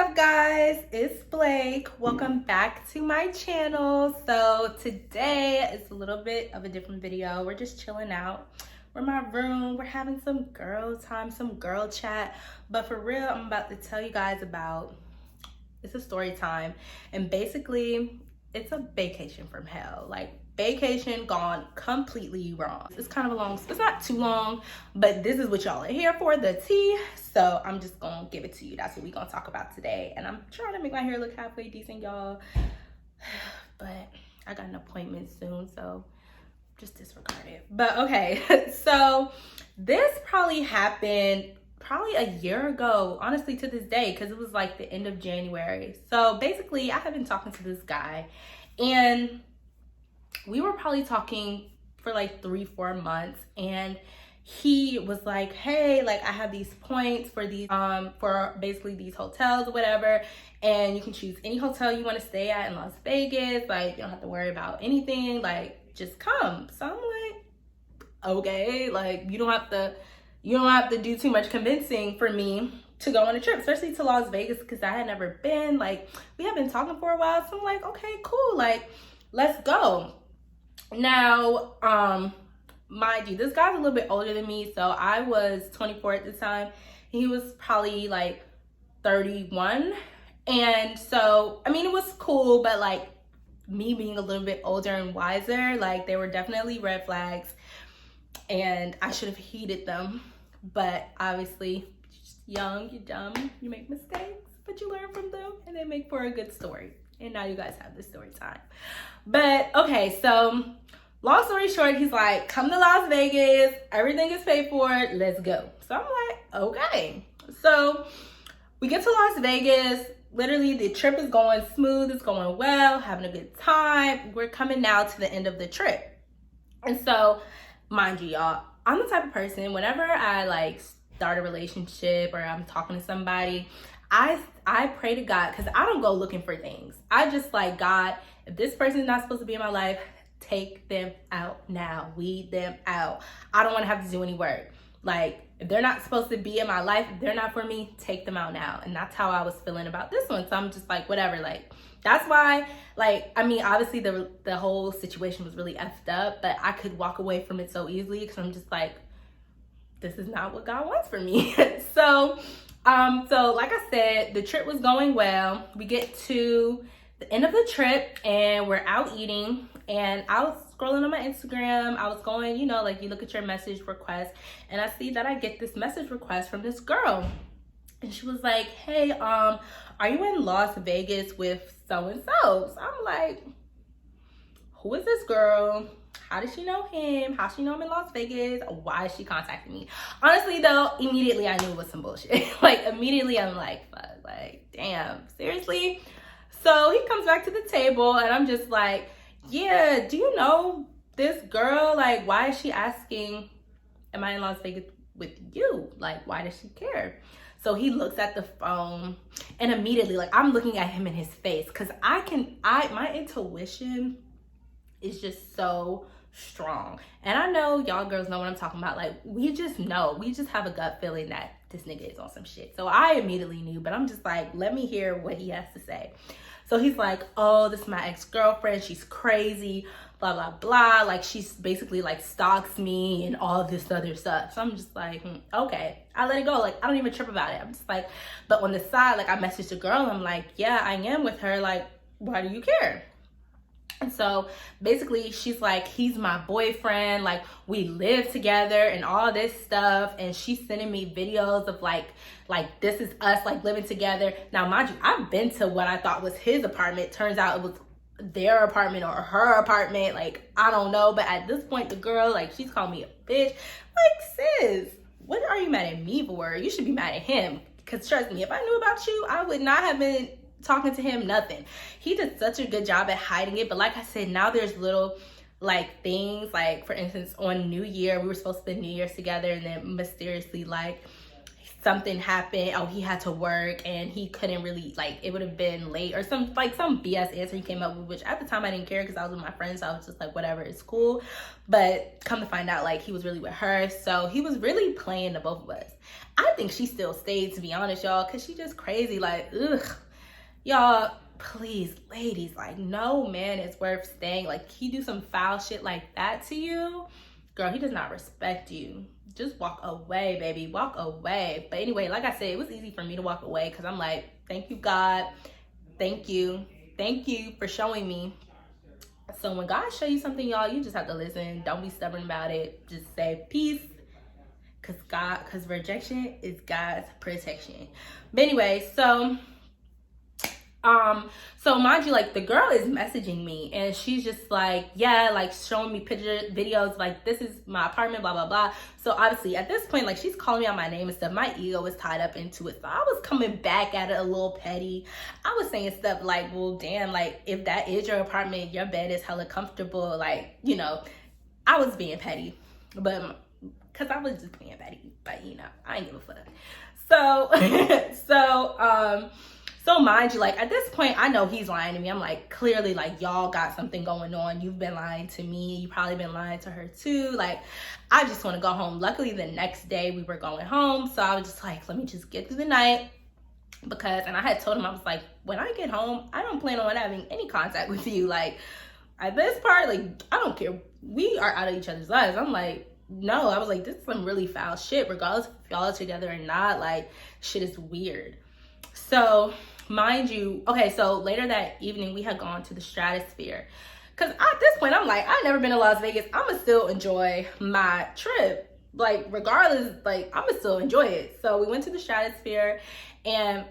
up, guys? It's Blake. Welcome back to my channel. So today is a little bit of a different video. We're just chilling out. We're in my room. We're having some girl time, some girl chat. But for real, I'm about to tell you guys about, it's a story time. And basically, it's a vacation from hell. Like, vacation gone completely wrong. It's kind of a long, it's not too long, but this is what y'all are here for, the tea. So I'm just gonna give it to you. That's what we're gonna talk about today. And I'm trying to make my hair look halfway decent, y'all. But I got an appointment soon, so just disregard it. But okay, so this probably happened a year ago, honestly, to this day, because it was like the end of January. So basically, I have been talking to this guy, and we were probably talking for like 3-4 months, and he was like, hey, like I have these points for these for basically these hotels or whatever, and you can choose any hotel you want to stay at in Las Vegas. Like, you don't have to worry about anything, like just come. So I'm like, okay, like you don't have to do too much convincing for me to go on a trip, especially to Las Vegas, because I had never been. Like, we have been talking for a while, so I'm like, okay, cool, like let's go. Now, mind you, this guy's a little bit older than me. So I was 24 at the time. He was probably like 31. And so, I mean, it was cool, but like me being a little bit older and wiser, like there were definitely red flags and I should have heeded them. But obviously, you're just young, you're dumb, you make mistakes, but you learn from them and they make for a good story. And now you guys have this story time. But okay, so long story short, he's like, come to Las Vegas, everything is paid for, let's go. So I'm like, okay. So we get to Las Vegas. Literally, the trip is going smooth, it's going well, having a good time. We're coming now to the end of the trip. And so, mind you, y'all, I'm the type of person, whenever I like start a relationship or I'm talking to somebody, I pray to God, because I don't go looking for things. I just like, God, if this person is not supposed to be in my life, take them out now. Weed them out. I don't want to have to do any work. Like, if they're not supposed to be in my life, if they're not for me, take them out now. And that's how I was feeling about this one. So I'm just like, whatever. Like, that's why, like, I mean, obviously the whole situation was really effed up, but I could walk away from it so easily, because I'm just like, this is not what God wants for me. So like I said, the trip was going well. We get to the end of the trip and we're out eating, and I was scrolling on my Instagram. I was going, you know, like you look at your message request, and I see that I get this message request from this girl, and she was like, hey, are you in Las Vegas with so-and-so? So I'm like, who is this girl? How does she know him? How she know him in Las Vegas? Why is she contacting me? Honestly though, immediately I knew it was some bullshit. Like immediately I'm like, fuck, like damn, seriously? So he comes back to the table and I'm just like, yeah, do you know this girl? Like, why is she asking, am I in Las Vegas with you? Like, why does she care? So he looks at the phone and immediately, like, I'm looking at him in his face, because my intuition is just so strong. And I know y'all girls know what I'm talking about. Like, we just know, we just have a gut feeling that this nigga is on some shit. So I immediately knew, but I'm just like, let me hear what he has to say. So he's like, oh, this is my ex-girlfriend, she's crazy, blah, blah, blah. Like, she's basically like stalks me and all this other stuff. So I'm just like, okay, I let it go. Like, I don't even trip about it. I'm just like, but on the side, like I messaged the girl, I'm like, yeah, I am with her. Like, why do you care? And so basically she's like, he's my boyfriend, like we live together and all this stuff. And she's sending me videos of like this is us like living together. Now, mind you, I've been to what I thought was his apartment. Turns out it was their apartment or her apartment. Like, I don't know. But at this point, the girl, like, she's calling me a bitch. Like, sis, what are you mad at me for? You should be mad at him. Because trust me, if I knew about you, I would not have been talking to him, nothing. He did such a good job at hiding it. But like I said, now there's little like things, like for instance, on New Year, we were supposed to spend New Year's together, and then mysteriously like he something happened. Oh, he had to work and he couldn't really, like, it would have been late or some BS answer he came up with, which at the time I didn't care because I was with my friends. So I was just like, whatever, it's cool. But come to find out, like, he was really with her. So he was really playing the both of us. I think she still stayed, to be honest, y'all, because she just crazy. Like, ugh. Y'all, please, ladies, like, no man is worth staying. Like, he do some foul shit like that to you, girl, he does not respect you. Just walk away, baby. Walk away. But anyway, like I said, it was easy for me to walk away because I'm like, thank you, God. Thank you. Thank you for showing me. So when God show you something, y'all, you just have to listen. Don't be stubborn about it. Just say peace. Because rejection is God's protection. But anyway, so mind you, like, the girl is messaging me and she's just like, yeah, like, showing me pictures, videos, like, this is my apartment, blah blah blah. So obviously at this point, like, she's calling me out my name and stuff. My ego was tied up into it, so I was coming back at it a little petty. I was saying stuff like, well, damn, like, if that is your apartment, your bed is hella comfortable, like, you know, I was being petty, but because I was just being petty, but you know, I ain't give a fuck. So mind you, like, at this point, I know he's lying to me. I'm like, clearly, like, y'all got something going on. You've been lying to me. You probably been lying to her too. Like, I just want to go home. Luckily, the next day we were going home. So I was just like, let me just get through the night. And I had told him, I was like, when I get home, I don't plan on having any contact with you. Like, at this part, like, I don't care. We are out of each other's lives. I'm like, no. I was like, this is some really foul shit, regardless if y'all are together or not. Like, shit is weird. So mind you, okay, so later that evening we had gone to the Stratosphere, because at this point I'm like, I've never been to Las Vegas. I'ma still enjoy my trip, like, regardless, like, I'ma still enjoy it. So we went to the Stratosphere, and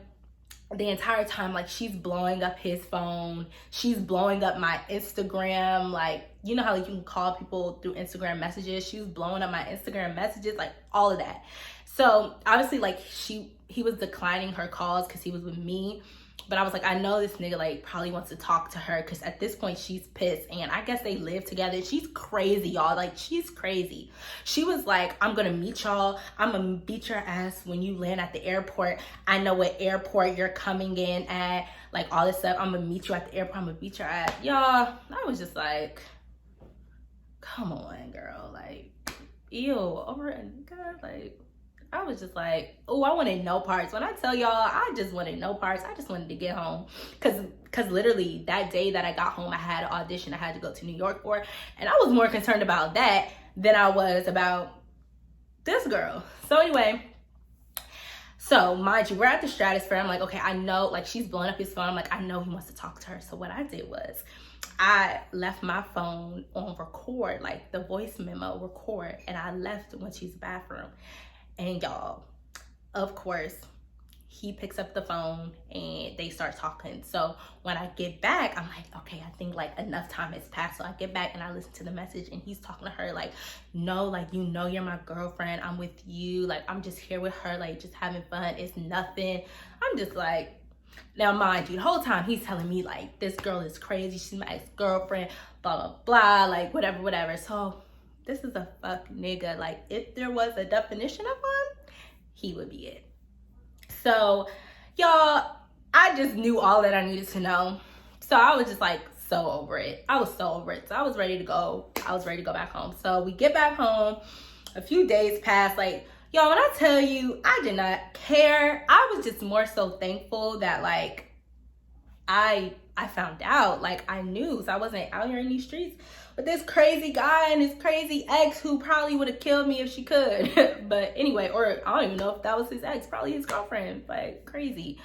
the entire time, like, she's blowing up his phone, she's blowing up my Instagram, like, you know how, like, you can call people through Instagram messages. She was blowing up my Instagram messages, like, all of that. So obviously, like, he was declining her calls because he was with me. But I was like, I know this nigga, like, probably wants to talk to her because at this point she's pissed. And I guess they live together. She's crazy, y'all. Like, she's crazy. She was like, I'm going to meet y'all. I'm going to beat your ass when you land at the airport. I know what airport you're coming in at. Like, all this stuff. I'm going to meet you at the airport. I'm going to beat your ass. Y'all, I was just like, come on, girl. Like, ew, over a nigga? Like, I was just like, oh, I wanted no parts. When I tell y'all, I just wanted no parts. I just wanted to get home. Cause literally that day that I got home, I had an audition I had to go to New York for. And I was more concerned about that than I was about this girl. So anyway, so mind you, we're at the Stratosphere. I'm like, okay, I know, like, she's blowing up his phone. I'm like, I know he wants to talk to her. So what I did was I left my phone on record, like the voice memo record, and I left when she's in the bathroom. And y'all, of course, he picks up the phone and they start talking. So when I get back, I'm like, okay, I think, like, enough time has passed. So I get back and I listen to the message and he's talking to her like, no, like, you know, you're my girlfriend. I'm with you. Like, I'm just here with her, like, just having fun. It's nothing. I'm just like, now mind you, the whole time he's telling me, like, this girl is crazy. She's my ex-girlfriend, blah, blah, blah, like, whatever. So this is a fuck nigga. Like, if there was a definition of one, he would be it. So, y'all, I just knew all that I needed to know. So I was just, like, so over it. I was so over it. So I was ready to go. I was ready to go back home. So we get back home. A few days passed. Like, y'all, when I tell you, I did not care. I was just more so thankful that, like, I found out. Like, I knew. So I wasn't out here in these streets with this crazy guy and his crazy ex who probably would have killed me if she could. But anyway, or I don't even know if that was his ex, probably his girlfriend. Like, crazy.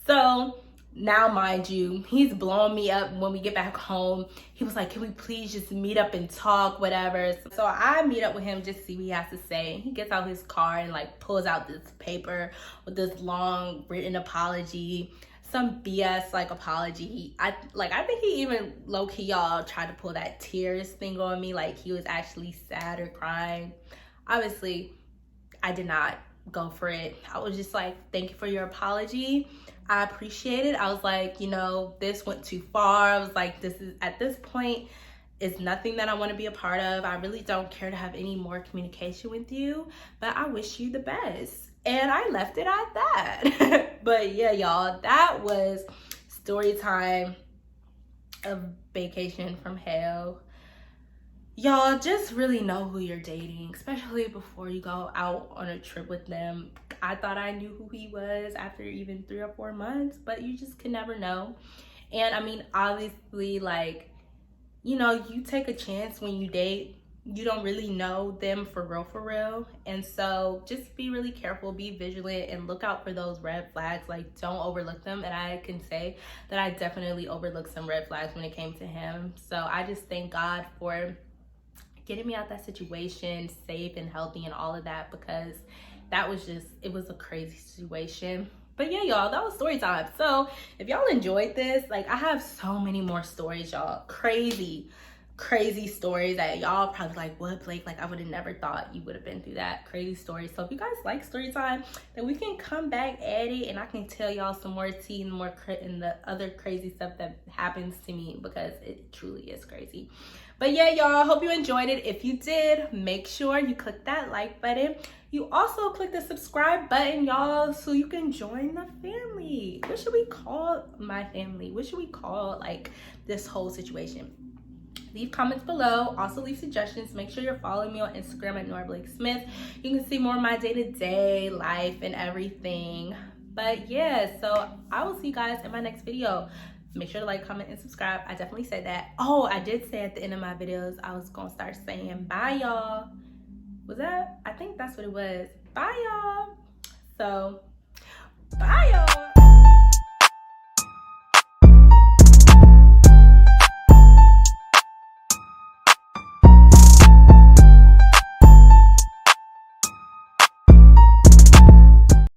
So now, mind you, he's blowing me up when we get back home. He was like, can we please just meet up and talk, whatever. So I meet up with him just to see what he has to say. He gets out his car and, like, pulls out this paper with this long written apology. Some BS, like, apology. I think he even low-key, y'all, tried to pull that tears thing on me, like he was actually sad or crying. Obviously, I did not go for it. I was just like, thank you for your apology. I appreciate it. I was like, you know, this went too far. I was like, this is, at this point, it's nothing that I want to be a part of. I really don't care to have any more communication with you, but I wish you the best. And I left it at that. But yeah, y'all, that was story time of vacation from hell. Y'all just really know who you're dating, especially before you go out on a trip with them. I thought I knew who he was after even 3 or 4 months, but you just can never know. And I mean, obviously, like, you know, you take a chance when you date. You don't really know them for real. And so just be really careful, be vigilant, and look out for those red flags. Like, don't overlook them. And I can say that I definitely overlooked some red flags when it came to him. So I just thank God for getting me out that situation safe and healthy and all of that, because that was just, it was a crazy situation. But yeah, y'all, that was story time. So if y'all enjoyed this, like, I have so many more stories, y'all. Crazy stories that y'all probably like, what, Blake? Like, I would have never thought you would have been through that. Crazy stories. So if you guys like story time, then we can come back at it, and I can tell y'all some more tea and more and the other crazy stuff that happens to me, because it truly is crazy. But yeah, y'all, hope you enjoyed it. If you did, make sure you click that like button. You also click the subscribe button, y'all, so you can join the family. What should we call my family? What should we call, like, this whole situation? Leave comments below. Also leave suggestions. Make sure you're following me on Instagram at Nora Blake Smith. You can see more of my day-to-day life and everything. But yeah, so I will see you guys in my next video. Make sure to like, comment, and subscribe. I definitely said that. Oh, I did say at the end of my videos, I was gonna start saying bye, y'all. Was that? I think that's what it was. Bye, y'all. So, bye, y'all.